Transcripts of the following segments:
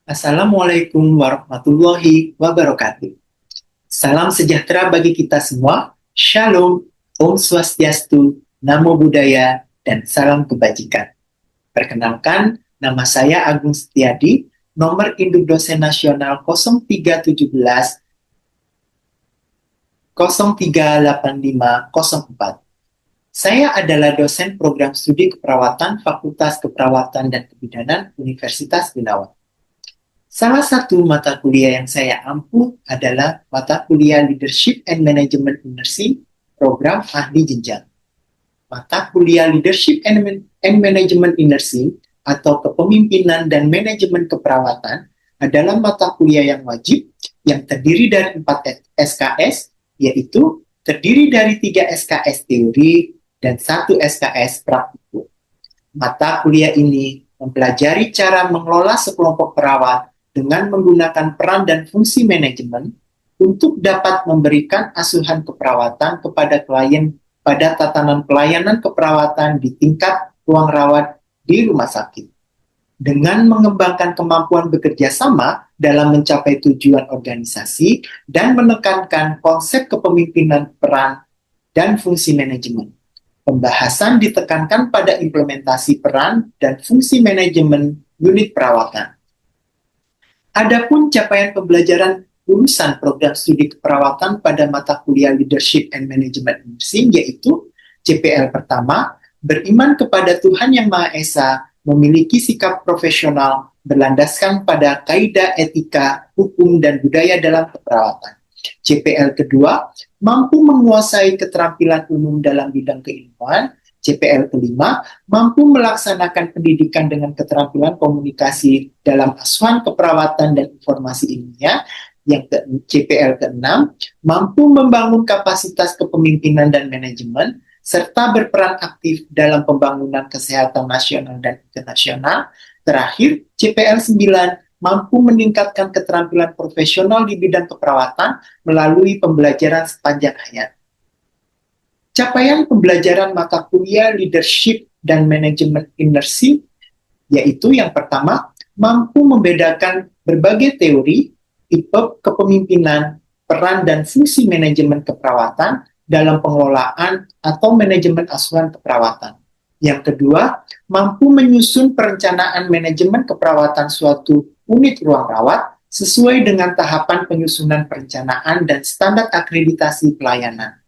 Assalamualaikum warahmatullahi wabarakatuh. Salam sejahtera bagi kita semua. Shalom, Om Swastiastu, Namo Buddhaya, dan salam kebajikan. Perkenalkan, nama saya Agung Setiadi, nomor induk dosen nasional 0317 038504. Saya adalah dosen program studi keperawatan Fakultas Keperawatan dan Kebidanan Universitas Gunawan. Salah satu mata kuliah yang saya ampu adalah mata kuliah Leadership and Management in Nursing, program ahli jenjang. Mata kuliah Leadership and Management in Nursing atau Kepemimpinan dan Manajemen Keperawatan adalah mata kuliah yang wajib yang terdiri dari 4 SKS, yaitu terdiri dari 3 SKS teori dan 1 SKS praktikum. Mata kuliah ini mempelajari cara mengelola sekelompok perawat dengan menggunakan peran dan fungsi manajemen untuk dapat memberikan asuhan keperawatan kepada klien pada tatanan pelayanan keperawatan di tingkat ruang rawat di rumah sakit. Dengan mengembangkan kemampuan bekerja sama dalam mencapai tujuan organisasi dan menekankan konsep kepemimpinan peran dan fungsi manajemen. Pembahasan ditekankan pada implementasi peran dan fungsi manajemen unit perawatan. Adapun capaian pembelajaran lulusan program studi keperawatan pada mata kuliah Leadership and Management in Nursing yaitu CPL pertama, beriman kepada Tuhan Yang Maha Esa, memiliki sikap profesional berlandaskan pada kaidah etika, hukum, dan budaya dalam keperawatan. CPL kedua, mampu menguasai keterampilan umum dalam bidang keilmuan. CPL kelima, mampu melaksanakan pendidikan dengan keterampilan komunikasi dalam asuhan keperawatan dan informasi ilmiah. CPL keenam, mampu membangun kapasitas kepemimpinan dan manajemen, serta berperan aktif dalam pembangunan kesehatan nasional dan internasional. Terakhir, CPL 9, mampu meningkatkan keterampilan profesional di bidang keperawatan melalui pembelajaran sepanjang hayat. Capaian pembelajaran mata kuliah Leadership dan Management in Nursing, yaitu yang pertama, mampu membedakan berbagai teori, tipe kepemimpinan, peran dan fungsi manajemen keperawatan dalam pengelolaan atau manajemen asuhan keperawatan. Yang kedua, mampu menyusun perencanaan manajemen keperawatan suatu unit ruang rawat sesuai dengan tahapan penyusunan perencanaan dan standar akreditasi pelayanan.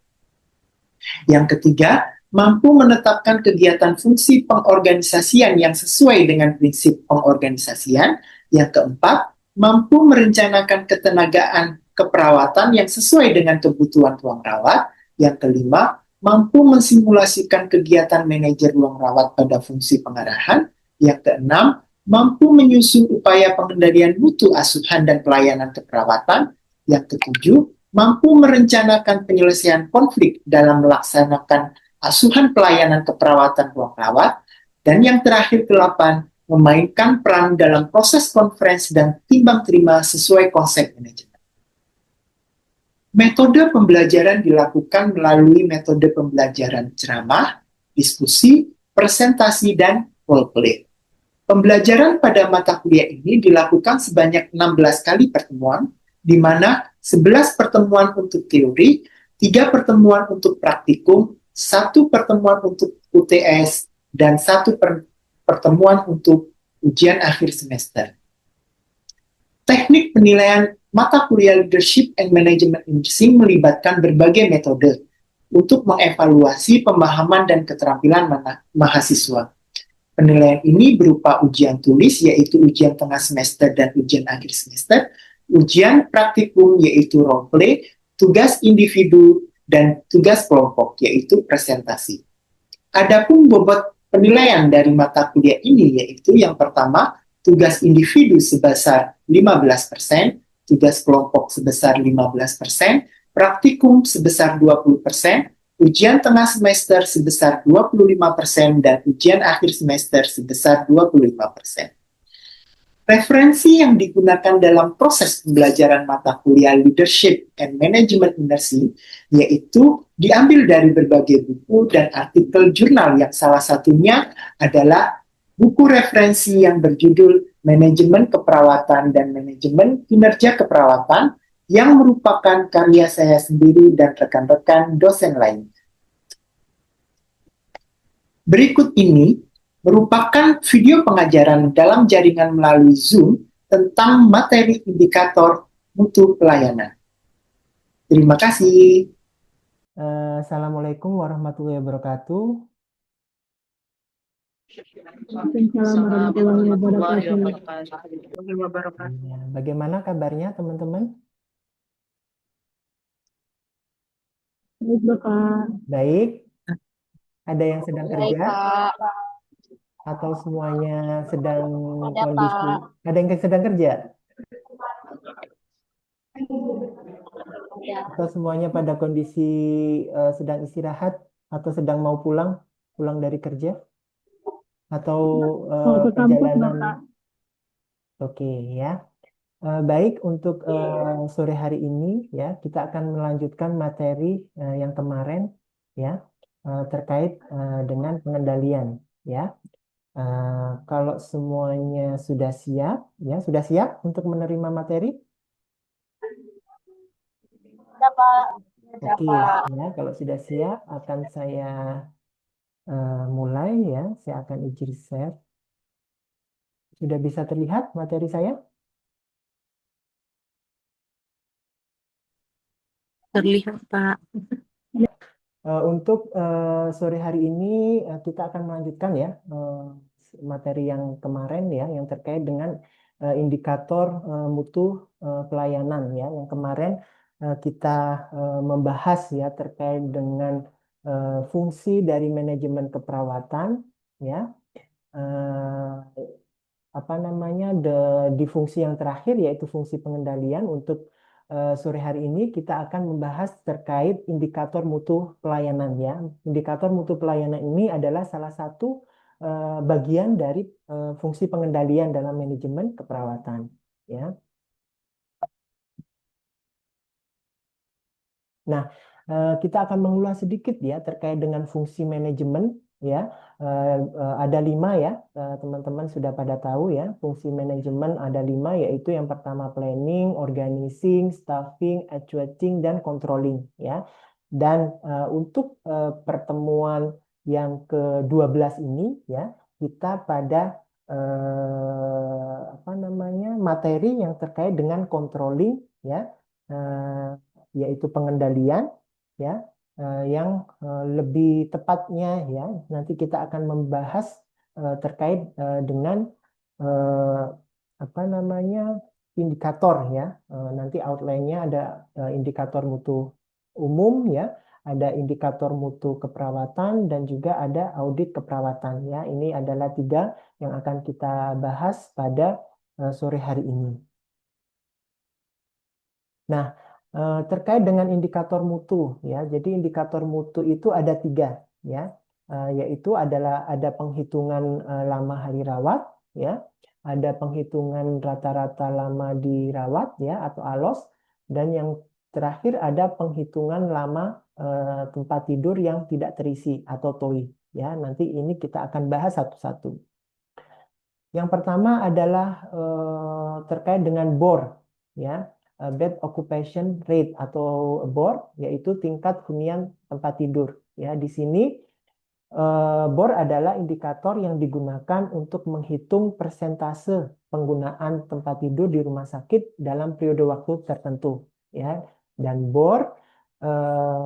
Yang ketiga, mampu menetapkan kegiatan fungsi pengorganisasian yang sesuai dengan prinsip pengorganisasian. Yang keempat, mampu merencanakan ketenagaan keperawatan yang sesuai dengan kebutuhan ruang rawat. Yang kelima, mampu mensimulasikan kegiatan manajer ruang rawat pada fungsi pengarahan. Yang keenam, mampu menyusun upaya pengendalian mutu asuhan dan pelayanan keperawatan. Yang ketujuh, mampu merencanakan penyelesaian konflik dalam melaksanakan asuhan pelayanan keperawatan ruang rawat. Dan yang terakhir ke-8, memainkan peran dalam proses konferensi dan timbang terima sesuai konsep manajemen. Metode pembelajaran dilakukan melalui metode pembelajaran ceramah, diskusi, presentasi, dan role play. Pembelajaran pada mata kuliah ini dilakukan sebanyak 16 kali pertemuan, di mana 11 pertemuan untuk teori, 3 pertemuan untuk praktikum, 1 pertemuan untuk UTS, dan 1 pertemuan untuk ujian akhir semester. Teknik penilaian mata kuliah Leadership and Management in Nursing melibatkan berbagai metode untuk mengevaluasi pemahaman dan keterampilan mahasiswa. Penilaian ini berupa ujian tulis, yaitu ujian tengah semester dan ujian akhir semester, ujian praktikum, yaitu role play, tugas individu, dan tugas kelompok, yaitu presentasi. Adapun bobot penilaian dari mata kuliah ini yaitu yang pertama, tugas individu sebesar 15%, tugas kelompok sebesar 15%, praktikum sebesar 20%, ujian tengah semester sebesar 25%, dan ujian akhir semester sebesar 25%. Referensi yang digunakan dalam proses pembelajaran mata kuliah Leadership and Management in Nursing yaitu diambil dari berbagai buku dan artikel jurnal yang salah satunya adalah buku referensi yang berjudul Manajemen Keperawatan dan Manajemen Kinerja Keperawatan yang merupakan karya saya sendiri dan rekan-rekan dosen lain. Berikut ini merupakan video pengajaran dalam jaringan melalui Zoom tentang materi indikator mutu pelayanan. Terima kasih. Assalamualaikum warahmatullahi wabarakatuh. Waalaikumsalam warahmatullahi wabarakatuh. Bagaimana kabarnya teman-teman? Baik, Bapak. Baik. Ada yang sedang Baik, kerja Pak. atau semuanya sedang Ada, kondisi? Pak. Ada yang sedang kerja? Ada. Atau semuanya pada kondisi sedang istirahat atau sedang mau pulang dari kerja? Atau Mau ke kampus, perjalanan? Bapak. Oke, ya. Baik, untuk sore hari ini ya kita akan melanjutkan materi yang kemarin ya terkait dengan pengendalian ya. Kalau semuanya sudah siap ya, sudah siap untuk menerima materi? Ada, Pak. Oke, ya kalau sudah siap akan saya mulai ya. Saya akan izin share. Sudah bisa terlihat materi saya? Terlihat, Pak. Untuk sore hari ini kita akan melanjutkan ya materi yang kemarin ya yang terkait dengan indikator mutu pelayanan ya. Yang kemarin kita membahas ya terkait dengan fungsi dari manajemen keperawatan ya. Apa namanya di fungsi yang terakhir yaitu fungsi pengendalian. Untuk sore hari ini kita akan membahas terkait indikator mutu pelayanan ya. Indikator mutu pelayanan ini adalah salah satu bagian dari fungsi pengendalian dalam manajemen keperawatan ya. Nah, kita akan mengulas sedikit ya terkait dengan fungsi manajemen ya. Ada 5 ya, teman-teman sudah pada tahu ya. Fungsi manajemen ada 5 yaitu yang pertama planning, organizing, staffing, actuating, dan controlling ya. Dan untuk pertemuan yang ke-12 ini ya, kita pada apa namanya materi yang terkait dengan controlling ya. Yaitu pengendalian ya yang lebih tepatnya ya nanti kita akan membahas terkait dengan apa namanya indikator ya. Nanti outline-nya ada indikator mutu umum ya, ada indikator mutu keperawatan dan juga ada audit keperawatan ya. Ini adalah 3 yang akan kita bahas pada sore hari ini. Nah, terkait dengan indikator mutu ya. Jadi indikator mutu itu ada 3 ya. Yaitu adalah ada penghitungan lama hari rawat ya, ada penghitungan rata-rata lama dirawat ya atau ALOS, dan yang terakhir ada penghitungan lama tempat tidur yang tidak terisi atau TOI ya. Nanti ini kita akan bahas satu-satu. Yang pertama adalah terkait dengan BOR ya. Bed Occupation Rate atau BOR, yaitu tingkat hunian tempat tidur ya. Di sini BOR adalah indikator yang digunakan untuk menghitung persentase penggunaan tempat tidur di rumah sakit dalam periode waktu tertentu ya. Dan BOR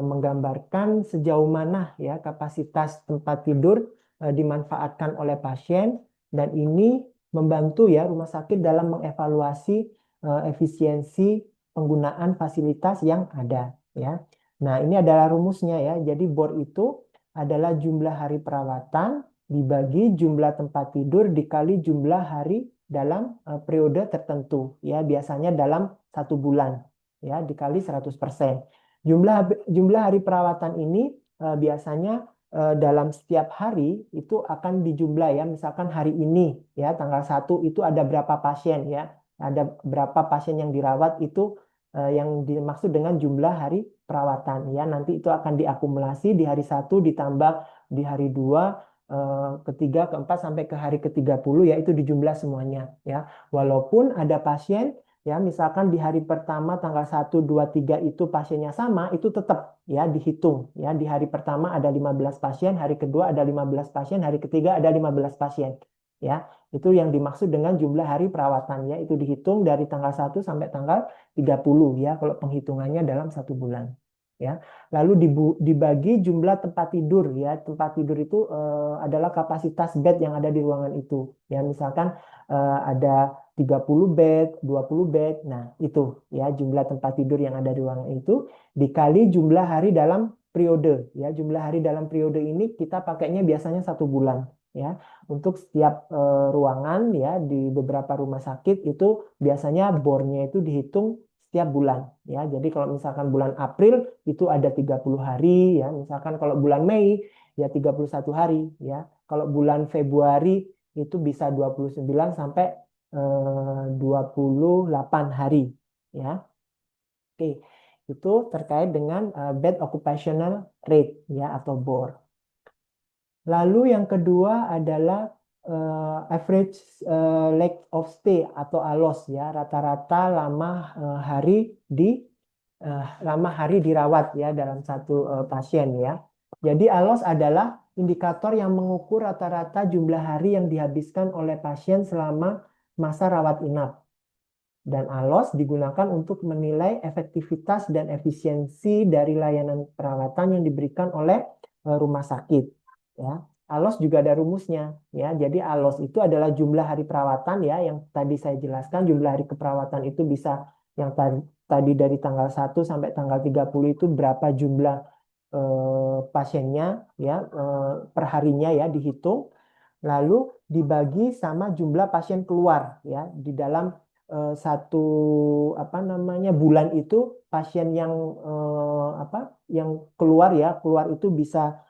menggambarkan sejauh mana ya kapasitas tempat tidur dimanfaatkan oleh pasien, dan ini membantu ya rumah sakit dalam mengevaluasi efisiensi penggunaan fasilitas yang ada ya. Nah, ini adalah rumusnya ya. Jadi BOR itu adalah jumlah hari perawatan dibagi jumlah tempat tidur dikali jumlah hari dalam periode tertentu ya, biasanya dalam 1 bulan ya, dikali 100%. Jumlah hari perawatan ini biasanya dalam setiap hari itu akan dijumlah ya. Misalkan hari ini ya tanggal 1 itu ada berapa pasien ya, ada berapa pasien yang dirawat, itu yang dimaksud dengan jumlah hari perawatan ya. Nanti itu akan diakumulasi di hari 1 ditambah di hari 2 ketiga, keempat sampai ke hari ke-30 ya itu dijumlah semuanya ya. Walaupun ada pasien ya misalkan di hari pertama tanggal 1, 2, 3 itu pasiennya sama, itu tetap ya dihitung ya. Di hari pertama ada 15 pasien, hari kedua ada 15 pasien, hari ketiga ada 15 pasien ya. Itu yang dimaksud dengan jumlah hari perawatan ya. Itu dihitung dari tanggal 1 sampai tanggal 30 ya kalau penghitungannya dalam 1 bulan ya. Lalu dibagi jumlah tempat tidur ya. Tempat tidur itu adalah kapasitas bed yang ada di ruangan itu. Ya, misalkan ada 30 bed, 20 bed. Nah, itu ya jumlah tempat tidur yang ada di ruangan itu dikali jumlah hari dalam periode ya. Jumlah hari dalam periode ini kita pakainya biasanya 1 bulan ya. Untuk setiap ruangan ya di beberapa rumah sakit itu biasanya bornya itu dihitung setiap bulan ya. Jadi kalau misalkan bulan April itu ada 30 hari ya. Misalkan kalau bulan Mei ya 31 hari ya. Kalau bulan Februari itu bisa 29 sampai 28 hari ya. Oke. Itu terkait dengan bed occupational rate ya atau BOR. Lalu yang kedua adalah average length of stay atau ALOS ya, rata-rata lama hari dirawat ya dalam satu pasien ya. Jadi ALOS adalah indikator yang mengukur rata-rata jumlah hari yang dihabiskan oleh pasien selama masa rawat inap. Dan ALOS digunakan untuk menilai efektivitas dan efisiensi dari layanan perawatan yang diberikan oleh rumah sakit ya. ALOS juga ada rumusnya ya. Jadi ALOS itu adalah jumlah hari perawatan ya yang tadi saya jelaskan. Jumlah hari keperawatan itu bisa yang tadi dari tanggal 1 sampai tanggal 30 itu berapa jumlah pasiennya ya per harinya ya dihitung. Lalu dibagi sama jumlah pasien keluar ya di dalam satu bulan itu pasien yang yang keluar itu bisa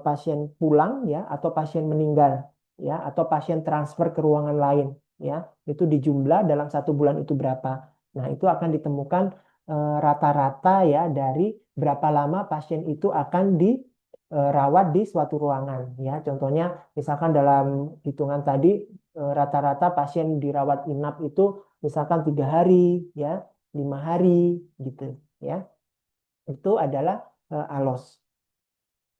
pasien pulang ya atau pasien meninggal ya atau pasien transfer ke ruangan lain ya itu dijumlah dalam 1 bulan itu berapa. Nah itu akan ditemukan rata-rata ya dari berapa lama pasien itu akan dirawat di suatu ruangan ya. Contohnya misalkan dalam hitungan tadi rata-rata pasien dirawat inap itu misalkan 3 hari ya 5 hari gitu ya. Itu adalah ALOS.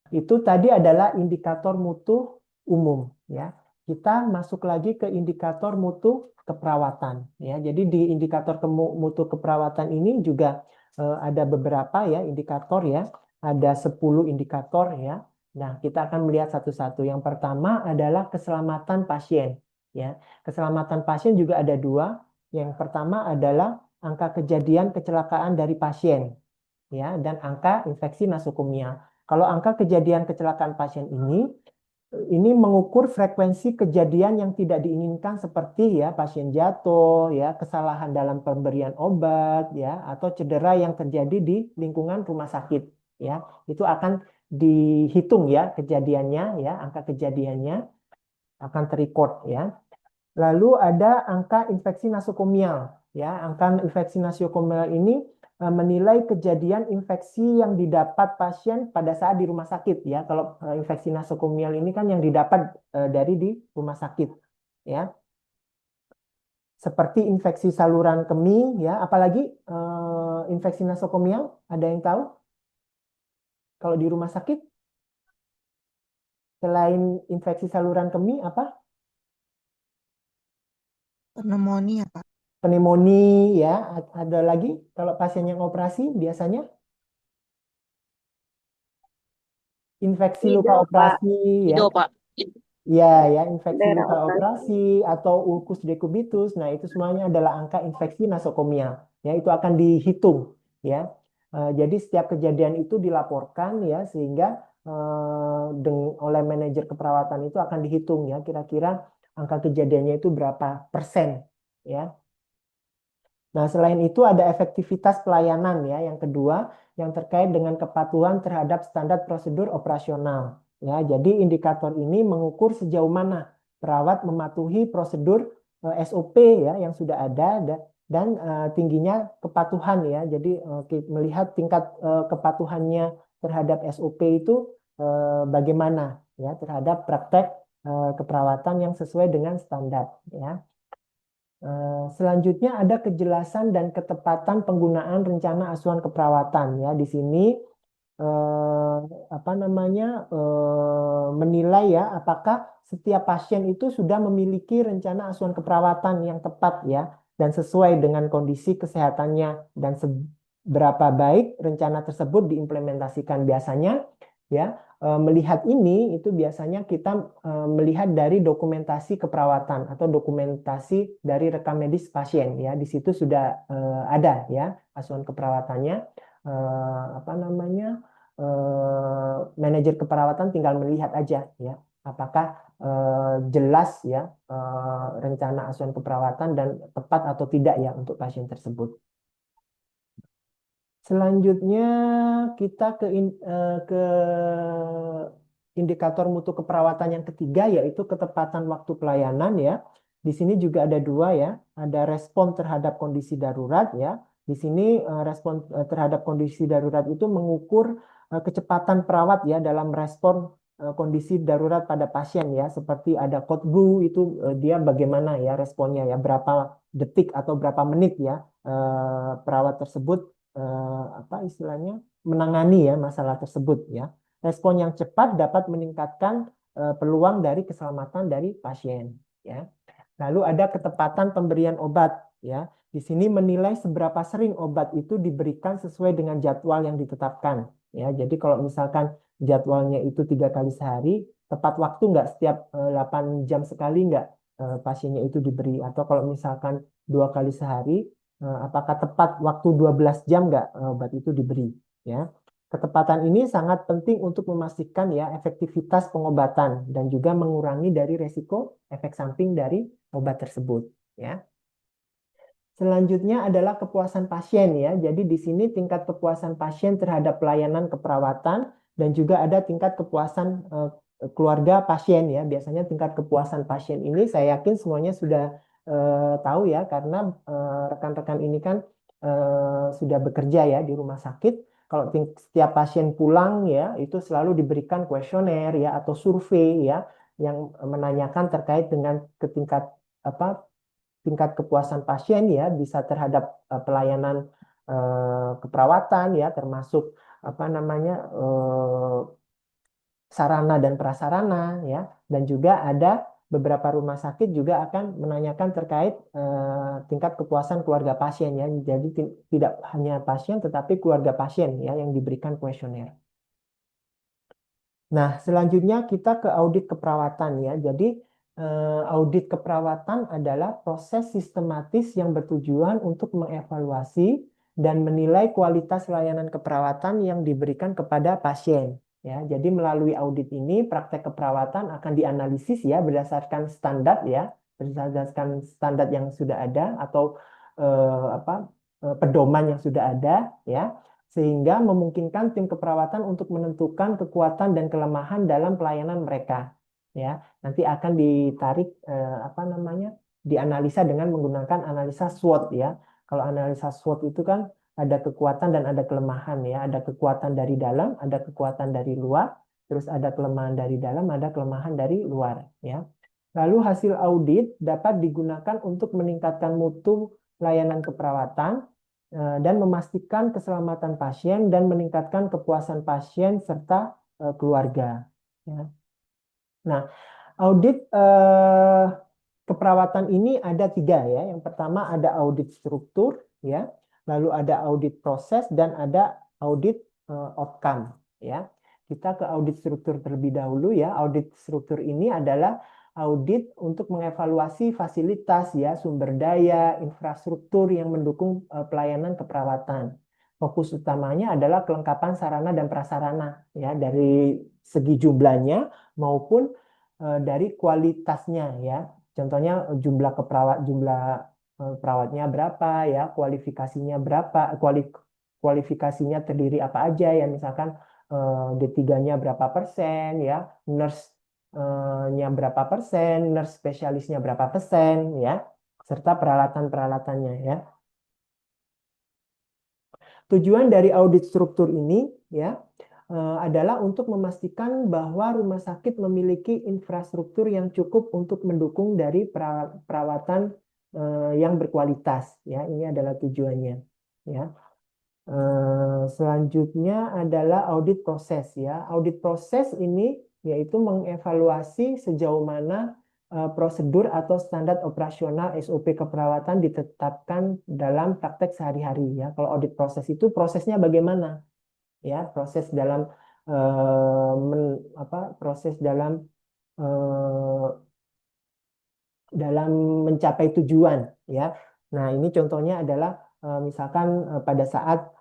Itu tadi adalah indikator mutu umum ya. Kita masuk lagi ke indikator mutu keperawatan ya. Jadi di indikator mutu keperawatan ini juga ada beberapa ya indikator ya. Ada 10 indikator ya. Nah, kita akan melihat satu-satu. Yang pertama adalah keselamatan pasien ya. Keselamatan pasien juga ada 2. Yang pertama adalah angka kejadian kecelakaan dari pasien ya dan angka infeksi nosokomial. Kalau angka kejadian kecelakaan pasien ini mengukur frekuensi kejadian yang tidak diinginkan seperti ya pasien jatuh, ya kesalahan dalam pemberian obat, ya atau cedera yang terjadi di lingkungan rumah sakit, ya itu akan dihitung ya kejadiannya, ya angka kejadiannya akan terrecord ya. Lalu ada angka infeksi nosokomial, ya angka infeksi nosokomial ini menilai kejadian infeksi yang didapat pasien pada saat di rumah sakit ya. Kalau infeksi nosokomial ini kan yang didapat dari di rumah sakit ya. Seperti infeksi saluran kemih ya, apalagi infeksi nosokomial ada yang tahu? Kalau di rumah sakit selain infeksi saluran kemih apa? Pneumonia, Pak. Pneumonia ya, ada lagi kalau pasien yang operasi biasanya infeksi luka operasi ya. Itu, Pak. Ya, ya, infeksi Daerah luka operasi atau ulcus decubitus. Nah, itu semuanya adalah angka infeksi nosokomial. Ya, itu akan dihitung ya. Jadi setiap kejadian itu dilaporkan ya sehingga oleh manajer keperawatan itu akan dihitung ya kira-kira angka kejadiannya itu berapa persen ya. Nah, selain itu ada efektivitas pelayanan ya. Yang kedua, yang terkait dengan kepatuhan terhadap standar prosedur operasional. Ya, jadi indikator ini mengukur sejauh mana perawat mematuhi prosedur SOP ya yang sudah ada dan tingginya kepatuhan ya. Jadi melihat tingkat kepatuhannya terhadap SOP itu bagaimana ya terhadap praktek keperawatan yang sesuai dengan standar ya. Selanjutnya ada kejelasan dan ketepatan penggunaan rencana asuhan keperawatan ya. Di sini menilai ya apakah setiap pasien itu sudah memiliki rencana asuhan keperawatan yang tepat ya dan sesuai dengan kondisi kesehatannya dan seberapa baik rencana tersebut diimplementasikan. Biasanya ya melihat ini itu biasanya kita melihat dari dokumentasi keperawatan atau dokumentasi dari rekam medis pasien ya. Di situ sudah ada ya asuhan keperawatannya. Manajer keperawatan tinggal melihat aja ya apakah jelas ya rencana asuhan keperawatan dan tepat atau tidak ya untuk pasien tersebut. Selanjutnya kita ke indikator mutu keperawatan yang ketiga yaitu ketepatan waktu pelayanan ya. Di sini juga ada dua ya, ada respon terhadap kondisi darurat ya. Di sini respon terhadap kondisi darurat itu mengukur kecepatan perawat ya dalam respon kondisi darurat pada pasien ya. Seperti ada code blue itu dia bagaimana ya responnya ya, berapa detik atau berapa menit ya perawat tersebut istilahnya menangani ya masalah tersebut ya. Respon yang cepat dapat meningkatkan peluang dari keselamatan dari pasien ya. Lalu ada ketepatan pemberian obat ya. Di sini menilai seberapa sering obat itu diberikan sesuai dengan jadwal yang ditetapkan ya. Jadi kalau misalkan jadwalnya itu 3 kali sehari, tepat waktu nggak setiap 8 jam sekali nggak pasiennya itu diberi, atau kalau misalkan 2 kali sehari, apakah tepat waktu 12 jam nggak obat itu diberi ya. Ketepatan ini sangat penting untuk memastikan ya efektivitas pengobatan dan juga mengurangi dari resiko efek samping dari obat tersebut ya. Selanjutnya adalah kepuasan pasien ya. Jadi di sini tingkat kepuasan pasien terhadap pelayanan keperawatan dan juga ada tingkat kepuasan keluarga pasien ya. Biasanya tingkat kepuasan pasien ini saya yakin semuanya sudah tahu ya karena rekan-rekan ini kan sudah bekerja ya di rumah sakit. Kalau setiap pasien pulang ya itu selalu diberikan kuesioner ya atau survei ya yang menanyakan terkait dengan tingkat kepuasan pasien ya bisa terhadap pelayanan keperawatan ya termasuk sarana dan prasarana ya, dan juga ada beberapa rumah sakit juga akan menanyakan terkait tingkat kepuasan keluarga pasien ya. Jadi tidak hanya pasien tetapi keluarga pasien ya yang diberikan kuesioner. Nah, selanjutnya kita ke audit keperawatan ya. Jadi audit keperawatan adalah proses sistematis yang bertujuan untuk mengevaluasi dan menilai kualitas layanan keperawatan yang diberikan kepada pasien. Ya, jadi melalui audit ini praktek keperawatan akan dianalisis ya berdasarkan standar ya, berdasarkan standar yang sudah ada atau pedoman yang sudah ada ya, sehingga memungkinkan tim keperawatan untuk menentukan kekuatan dan kelemahan dalam pelayanan mereka ya. Nanti akan ditarik dianalisa dengan menggunakan analisa SWOT ya. Kalau analisa SWOT itu kan ada kekuatan dan ada kelemahan ya. Ada kekuatan dari dalam, ada kekuatan dari luar, terus ada kelemahan dari dalam, ada kelemahan dari luar ya. Lalu hasil audit dapat digunakan untuk meningkatkan mutu layanan keperawatan dan memastikan keselamatan pasien dan meningkatkan kepuasan pasien serta keluarga ya. Nah, audit keperawatan ini ada 3 ya. Yang pertama ada audit struktur ya, lalu ada audit proses dan ada audit outcome ya. Kita ke audit struktur terlebih dahulu ya. Audit struktur ini adalah audit untuk mengevaluasi fasilitas ya, sumber daya, infrastruktur yang mendukung pelayanan keperawatan. Fokus utamanya adalah kelengkapan sarana dan prasarana ya, dari segi jumlahnya maupun dari kualitasnya ya. Contohnya jumlah perawatnya berapa ya, kualifikasinya berapa, kualifikasinya terdiri apa aja ya, misalkan D3-nya berapa persen ya, nurse-nya berapa persen, nurse spesialisnya berapa persen ya, serta peralatan-peralatannya ya. Tujuan dari audit struktur ini ya adalah untuk memastikan bahwa rumah sakit memiliki infrastruktur yang cukup untuk mendukung dari perawatan yang berkualitas. Ya, ini adalah tujuannya. Ya. Selanjutnya adalah audit proses. Ya, audit proses ini yaitu mengevaluasi sejauh mana prosedur atau standar operasional SOP keperawatan ditetapkan dalam praktek sehari-hari. Ya, kalau audit proses itu prosesnya bagaimana? Ya, proses dalam proses dalam mencapai tujuan, ya. Nah, ini contohnya adalah misalkan pada saat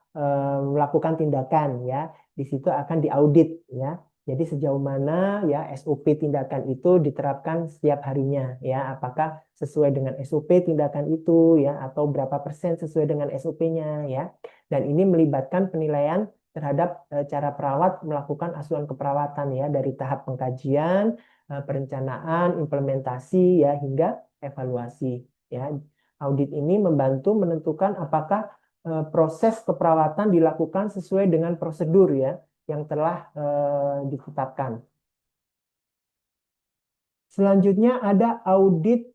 melakukan tindakan, ya, di situ akan diaudit, ya. Jadi sejauh mana ya SOP tindakan itu diterapkan setiap harinya, ya, apakah sesuai dengan SOP tindakan itu, ya, atau berapa persen sesuai dengan SOP-nya, ya. Dan ini melibatkan penilaian terhadap cara perawat melakukan asuhan keperawatan, ya, dari tahap pengkajian, perencanaan, implementasi, ya, hingga evaluasi. Ya, audit ini membantu menentukan apakah proses keperawatan dilakukan sesuai dengan prosedur, ya, yang telah ditetapkan. Selanjutnya ada audit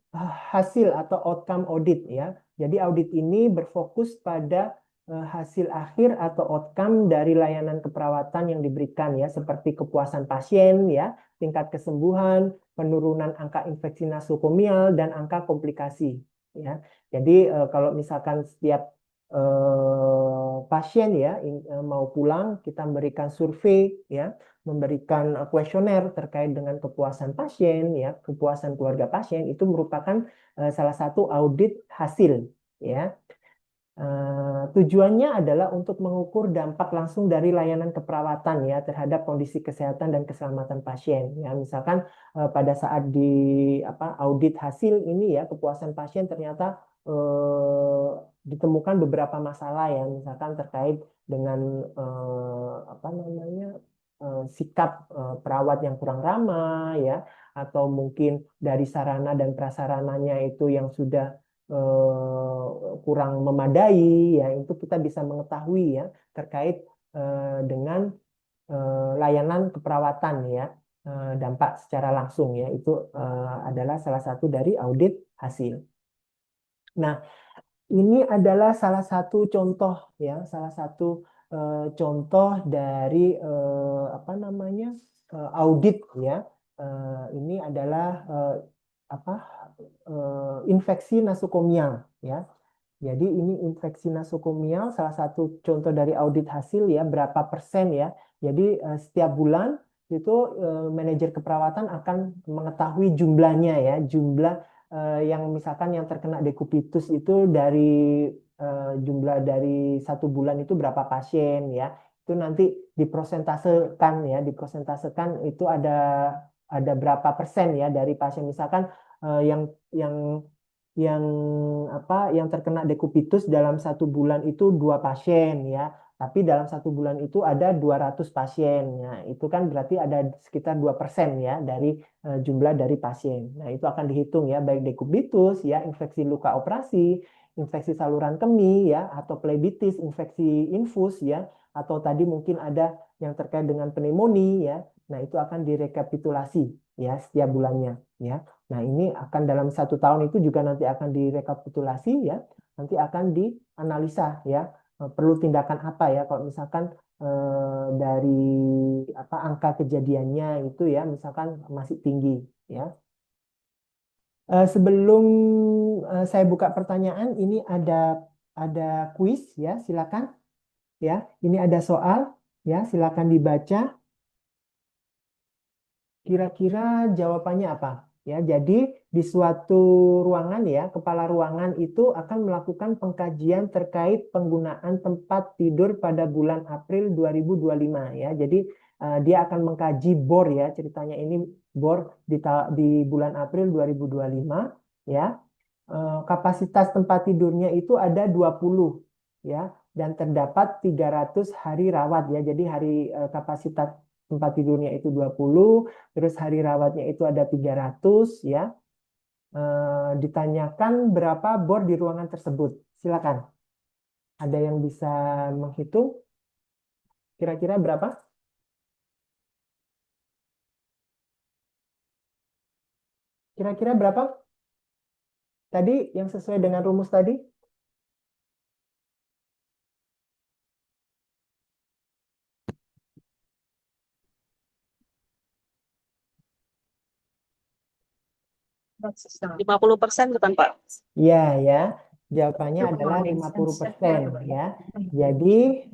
hasil atau outcome audit, ya. Jadi audit ini berfokus pada hasil akhir atau outcome dari layanan keperawatan yang diberikan, ya, seperti kepuasan pasien, ya, tingkat kesembuhan, penurunan angka infeksi nosokomial dan angka komplikasi, ya. Jadi kalau misalkan setiap pasien, ya, mau pulang, kita memberikan survei, ya, memberikan kuesioner terkait dengan kepuasan pasien, ya, kepuasan keluarga pasien, itu merupakan salah satu audit hasil, ya. Tujuannya adalah untuk mengukur dampak langsung dari layanan keperawatan, ya, terhadap kondisi kesehatan dan keselamatan pasien. Ya, misalkan pada saat audit hasil ini, ya, kepuasan pasien ternyata ditemukan beberapa masalah, ya, misalkan terkait dengan sikap perawat yang kurang ramah, ya, atau mungkin dari sarana dan prasarananya itu yang sudah kurang memadai, ya, itu kita bisa mengetahui, ya, terkait dengan layanan keperawatan, ya, dampak secara langsung, ya, itu adalah salah satu dari audit hasil. Nah, ini adalah salah satu contoh, ya, salah satu contoh dari audit, ya. Ini adalah infeksi nosokomial, ya. Jadi ini infeksi nosokomial salah satu contoh dari audit hasil, ya, berapa persen, ya. Jadi setiap bulan itu manajer keperawatan akan mengetahui jumlahnya, ya, jumlah yang misalkan yang terkena dekubitus itu dari jumlah dari satu bulan itu berapa pasien, ya. Itu nanti diprosentasekan, ya, diprosentasekan itu ada berapa persen, ya, dari pasien misalkan yang terkena dekubitus dalam satu bulan itu 2 pasien, ya, tapi dalam satu bulan itu ada 200 pasien, ya, itu kan berarti ada sekitar 2%, ya, dari jumlah dari pasien. Nah, itu akan dihitung, ya, baik dekubitus, ya, infeksi luka operasi, infeksi saluran kemih, ya, atau plebitis, infeksi infus, ya, atau tadi mungkin ada yang terkait dengan pneumonia, ya. Nah, itu akan direkapitulasi, ya, setiap bulannya, ya. Nah, ini akan dalam 1 tahun itu juga nanti akan direkapitulasi, ya, nanti akan dianalisa, ya, perlu tindakan apa, ya, kalau misalkan dari angka kejadiannya itu, ya, misalkan masih tinggi, ya. Sebelum saya buka pertanyaan, ini ada kuis, ya, silakan, ya, ini ada soal, ya, silakan dibaca. Kira-kira jawabannya apa? Ya, jadi di suatu ruangan, ya, kepala ruangan itu akan melakukan pengkajian terkait penggunaan tempat tidur pada bulan April 2025, ya. Jadi dia akan mengkaji bor, ya, ceritanya ini bor di bulan April 2025, ya. Kapasitas tempat tidurnya itu ada 20, ya, dan terdapat 300 hari rawat, ya. Jadi kapasitas tempat tidurnya itu 20, terus hari rawatnya itu ada 300, ya. Ditanyakan berapa bor di ruangan tersebut. Silakan. Ada yang bisa menghitung? Kira-kira berapa? Kira-kira berapa? Tadi yang sesuai dengan rumus tadi? Nah, 50% bukan Pak? Ya, ya. Jawabannya adalah 50% ya. Jadi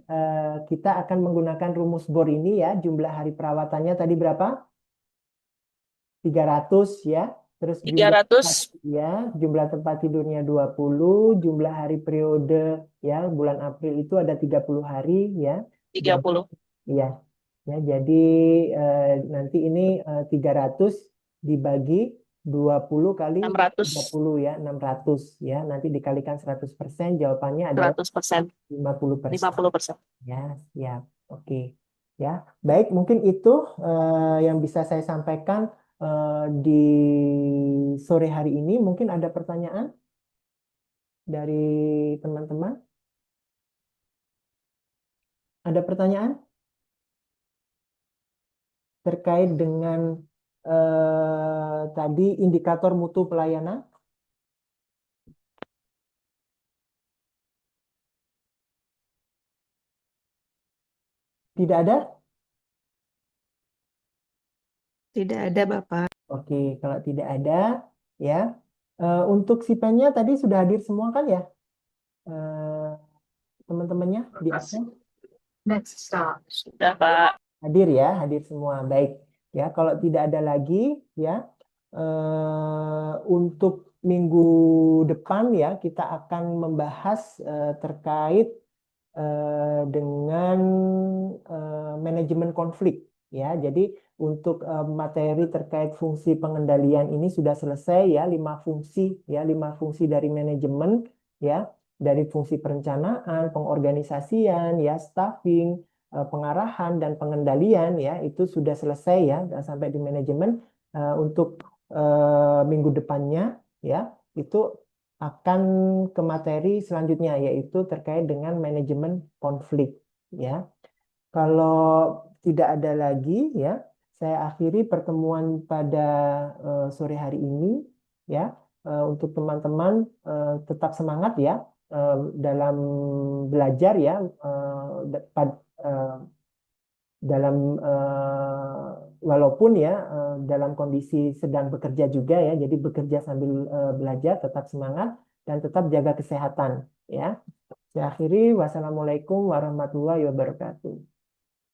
kita akan menggunakan rumus BOR ini ya. Jumlah hari perawatannya tadi berapa? 300 ya. Terus jumlah tempat tidurnya 20, jumlah hari periode ya bulan April itu ada 30 hari ya. 30. Iya. Ya, jadi nanti ini 300 dibagi 20 kali 600. 30 ya, 600 ya. Nanti dikalikan 100%, jawabannya adalah 100%. 50%. 50%. Ya, siap. Oke. Ya, baik, mungkin itu yang bisa saya sampaikan di sore hari ini. Mungkin ada pertanyaan dari teman-teman? Ada pertanyaan terkait dengan tadi indikator mutu pelayanan? Tidak ada? Tidak ada, Bapak. Oke, kalau tidak ada, ya. Untuk si pennya tadi sudah hadir semua kan ya? Teman-temannya di absen? Sudah Pak. Hadir ya, hadir semua. Baik. Ya, kalau tidak ada lagi, ya. Untuk minggu depan ya, kita akan membahas terkait dengan manajemen konflik ya. Jadi untuk materi terkait fungsi pengendalian ini sudah selesai ya, 5 fungsi ya, 5 fungsi dari manajemen ya, dari fungsi perencanaan, pengorganisasian ya, staffing, pengarahan dan pengendalian ya, itu sudah selesai ya sampai di manajemen. Untuk minggu depannya ya, itu akan ke materi selanjutnya yaitu terkait dengan manajemen konflik ya. Kalau tidak ada lagi ya, saya akhiri pertemuan pada sore hari ini ya. Untuk teman-teman tetap semangat ya dalam belajar ya, dalam walaupun ya dalam kondisi sedang bekerja juga ya, jadi bekerja sambil belajar, tetap semangat dan tetap jaga kesehatan ya. Saya akhiri, wassalamualaikum warahmatullahi wabarakatuh.